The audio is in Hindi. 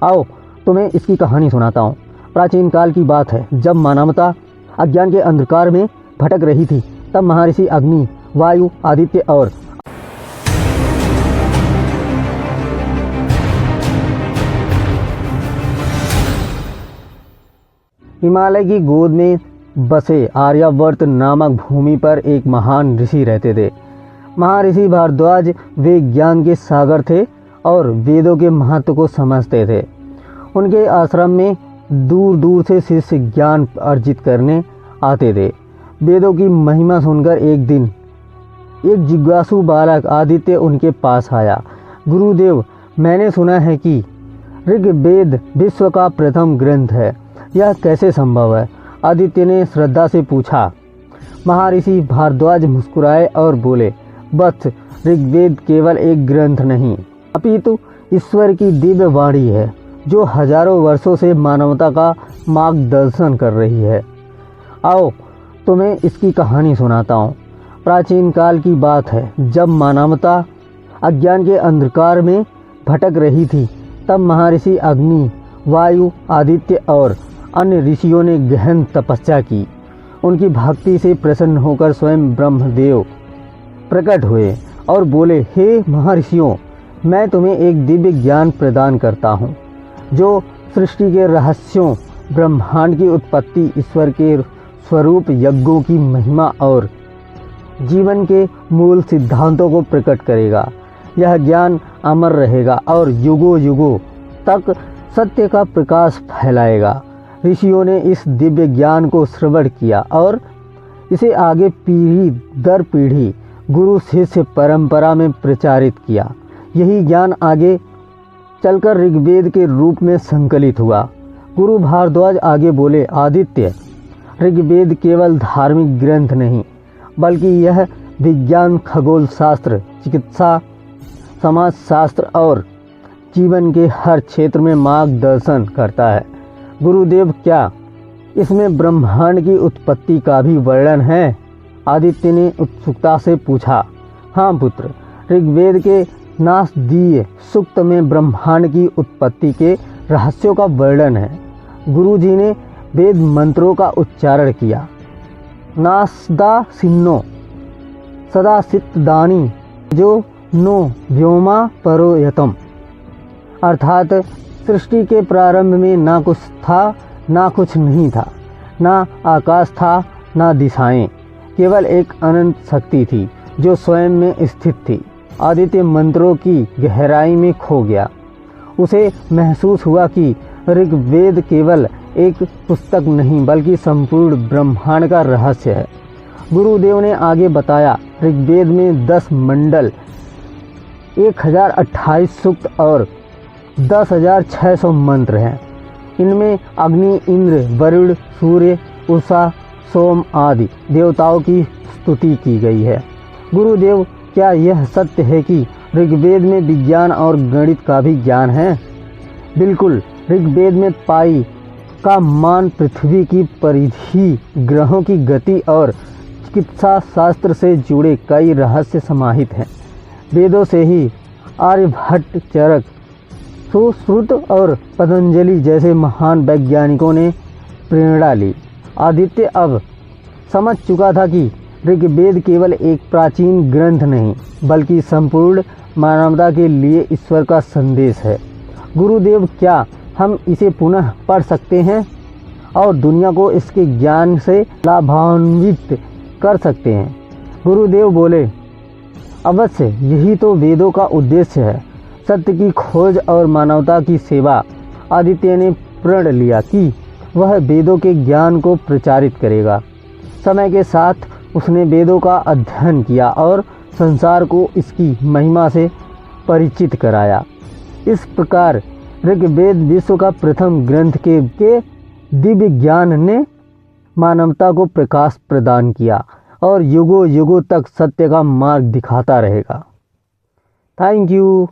आओ तुम्हें इसकी कहानी सुनाता हूँ। प्राचीन काल की बात है, जब मानवता अज्ञान के अंधकार में भटक रही थी, तब महर्षि अग्नि, वायु, आदित्य और हिमालय की गोद में बसे आर्यावर्त नामक भूमि पर एक महान ऋषि रहते थे। महर्षि भारद्वाज वे ज्ञान के सागर थे और वेदों के महत्व को समझते थे। उनके आश्रम में दूर दूर से शिष्य ज्ञान अर्जित करने आते थे। वेदों की महिमा सुनकर एक दिन एक जिज्ञासु बालक आदित्य उनके पास आया। गुरुदेव, मैंने सुना है कि ऋग्वेद विश्व का प्रथम ग्रंथ है, यह कैसे संभव है? आदित्य ने श्रद्धा से पूछा। महर्षि भारद्वाज मुस्कुराए और बोले, वत्स, ऋग्वेद केवल एक ग्रंथ नहीं, अपितु ईश्वर की दिव्य वाणी है, जो हजारों वर्षों से मानवता का मार्गदर्शन कर रही है। आओ तुम्हें इसकी कहानी सुनाता हूँ। प्राचीन काल की बात है, जब मानवता अज्ञान के अंधकार में भटक रही थी, तब महर्षि अग्नि, वायु, आदित्य और अन्य ऋषियों ने गहन तपस्या की। उनकी भक्ति से प्रसन्न होकर स्वयं ब्रह्मदेव प्रकट हुए और बोले, हे महर्षियों, मैं तुम्हें एक दिव्य ज्ञान प्रदान करता हूँ, जो सृष्टि के रहस्यों, ब्रह्मांड की उत्पत्ति, ईश्वर के स्वरूप, यज्ञों की महिमा और जीवन के मूल सिद्धांतों को प्रकट करेगा। यह ज्ञान अमर रहेगा और युगों युगों तक सत्य का प्रकाश फैलाएगा। ऋषियों ने इस दिव्य ज्ञान को श्रवण किया और इसे आगे पीढ़ी दर पीढ़ी गुरु शिष्य परंपरा में प्रचारित किया। यही ज्ञान आगे चलकर ऋग्वेद के रूप में संकलित हुआ। गुरु भारद्वाज आगे बोले, आदित्य, ऋग्वेद केवल धार्मिक ग्रंथ नहीं, बल्कि यह विज्ञान, खगोल शास्त्र, चिकित्सा, समाज शास्त्र और जीवन के हर क्षेत्र में मार्गदर्शन करता है। गुरुदेव, क्या इसमें ब्रह्मांड की उत्पत्ति का भी वर्णन है? आदित्य ने उत्सुकता से पूछा। हाँ पुत्र, ऋग्वेद के नासदीय सूक्त में ब्रह्मांड की उत्पत्ति के रहस्यों का वर्णन है। गुरुजी ने वेद मंत्रों का उच्चारण किया। नासदा सिन्नो सदा सिद्धदानी जो नो व्योमा परोयतम, अर्थात सृष्टि के प्रारंभ में ना कुछ था, ना कुछ नहीं था, ना आकाश था, ना दिशाएं, केवल एक अनंत शक्ति थी जो स्वयं में स्थित थी। आदित्य मंत्रों की गहराई में खो गया। उसे महसूस हुआ कि ऋग्वेद केवल एक पुस्तक नहीं, बल्कि संपूर्ण ब्रह्मांड का रहस्य है। गुरुदेव ने आगे बताया, ऋग्वेद में 10 मंडल, 1028 सूक्त और 10,600 मंत्र हैं। इनमें अग्नि, इंद्र, वरुण, सूर्य, उषा, सोम आदि देवताओं की स्तुति की गई है। गुरुदेव, क्या यह सत्य है कि ऋग्वेद में विज्ञान और गणित का भी ज्ञान है? बिल्कुल, ऋग्वेद में पाई का मान, पृथ्वी की परिधि, ग्रहों की गति और चिकित्सा शास्त्र से जुड़े कई रहस्य समाहित हैं। वेदों से ही आर्यभट्ट, चरक, सुश्रुत और पतंजलि जैसे महान वैज्ञानिकों ने प्रेरणा ली। आदित्य अब समझ चुका था कि ऋग्वेद केवल एक प्राचीन ग्रंथ नहीं, बल्कि संपूर्ण मानवता के लिए ईश्वर का संदेश है। गुरुदेव, क्या हम इसे पुनः पढ़ सकते हैं और दुनिया को इसके ज्ञान से लाभान्वित कर सकते हैं? गुरुदेव बोले, अवश्य, यही तो वेदों का उद्देश्य है, सत्य की खोज और मानवता की सेवा। आदित्य ने प्रण लिया कि वह वेदों के ज्ञान को प्रचारित करेगा। समय के साथ उसने वेदों का अध्ययन किया और संसार को इसकी महिमा से परिचित कराया। इस प्रकार ऋग्वेद विश्व का प्रथम ग्रंथ के दिव्य ज्ञान ने मानवता को प्रकाश प्रदान किया और युगों युगों तक सत्य का मार्ग दिखाता रहेगा। Thank you.